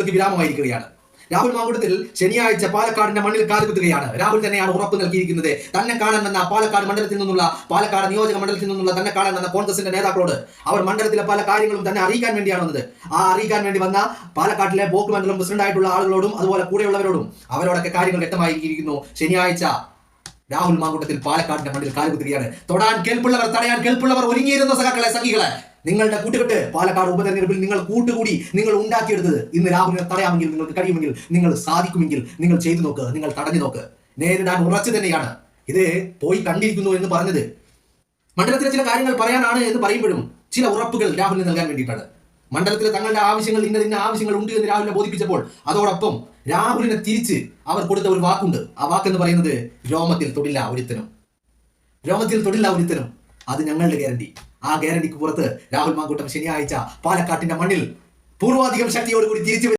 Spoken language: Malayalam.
ചർച്ചകൾക്ക് വിരാമമായിരിക്കുകയാണ്. രാഹുൽ മാങ്കൂട്ടത്തിൽ ശനിയാഴ്ച പാലക്കാടിന്റെ മണ്ണിൽ കാലുകുത്തുകയാണ്. രാഹുൽ തന്നെയാണ് ഉറപ്പ് നൽകിയിരിക്കുന്നത്. തന്നെ കാണാൻ പാലക്കാട് മണ്ഡലത്തിൽ നിന്നുള്ള പാലക്കാട് നിയോജക മണ്ഡലത്തിൽ നിന്നുള്ള തന്നെ കാണാൻ കോൺഗ്രസിന്റെ നേതാക്കളോട് അവർ മണ്ഡലത്തിലെ പല കാര്യങ്ങളും തന്നെ അറിയിക്കാൻ വേണ്ടിയാണ് വന്നത്. ആ അറിയിക്കാൻ വേണ്ടി വന്ന പാലക്കാട്ടിലെ ബ്ലോക്ക് മണ്ഡലം പ്രസിഡന്റായിട്ടുള്ള ആളുകളോടും അതുപോലെ കൂടെയുള്ളവരോടും അവരോടൊക്കെ കാര്യങ്ങൾ വ്യക്തമായിരിക്കുന്നു. ശനിയാഴ്ച രാഹുൽ മാങ്കൂട്ടത്തിൽ പാലക്കാടിന്റെ മണ്ണിൽ കാലുകുത്തുകയാണ്. തൊടാൻ കേൾപ്പുള്ളവർ, തടയാൻ കേൾപ്പുള്ളവർ ഒരുങ്ങിയിരുന്ന സഖികളെ, നിങ്ങളുടെ കൂട്ടുകെട്ട് പാലക്കാട് ഉപതെരഞ്ഞെടുപ്പിൽ നിങ്ങൾ കൂട്ടുകൂടി നിങ്ങൾ ഉണ്ടാക്കിയെടുത്തത് ഇന്ന് രാഹുലിനെ തടയാമെങ്കിൽ നിങ്ങൾക്ക് കഴിയുമെങ്കിൽ, നിങ്ങൾ സാധിക്കുമെങ്കിൽ നിങ്ങൾ ചെയ്തു നോക്ക്, നിങ്ങൾ തടഞ്ഞു നോക്ക്. നേരിടാൻ ഉറച്ചു തന്നെയാണ്. ഇത് പോയി കണ്ടിരിക്കുന്നു എന്ന് പറഞ്ഞത് മണ്ഡലത്തിലെ ചില കാര്യങ്ങൾ പറയാനാണ് എന്ന് പറയുമ്പോഴും ചില ഉറപ്പുകൾ രാഹുലിന് നൽകാൻ വേണ്ടിയിട്ടാണ്. മണ്ഡലത്തിലെ തങ്ങളുടെ ആവശ്യങ്ങൾ ഇന്ന ആവശ്യങ്ങൾ ഉണ്ട് എന്ന് രാഹുലിനെ ബോധിപ്പിച്ചപ്പോൾ അതോടൊപ്പം രാഹുലിനെ തിരിച്ച് അവർ കൊടുത്ത ഒരു വാക്കുണ്ട്. ആ വാക്കെന്ന് പറയുന്നത് രോമത്തിൽ തൊടില്ല ഒരുത്തനും. അത് ഞങ്ങളുടെ ഗ്യാരണ്ടി. ആ ഗ്യാരണ്ടിക്ക് പുറത്ത് രാഹുൽ മാങ്കൂട്ടം ശനിയാഴ്ച പാലക്കാട്ടിന്റെ മണ്ണിൽ പൂർവാധികം ശക്തിയോടുകൂടി തിരിച്ചു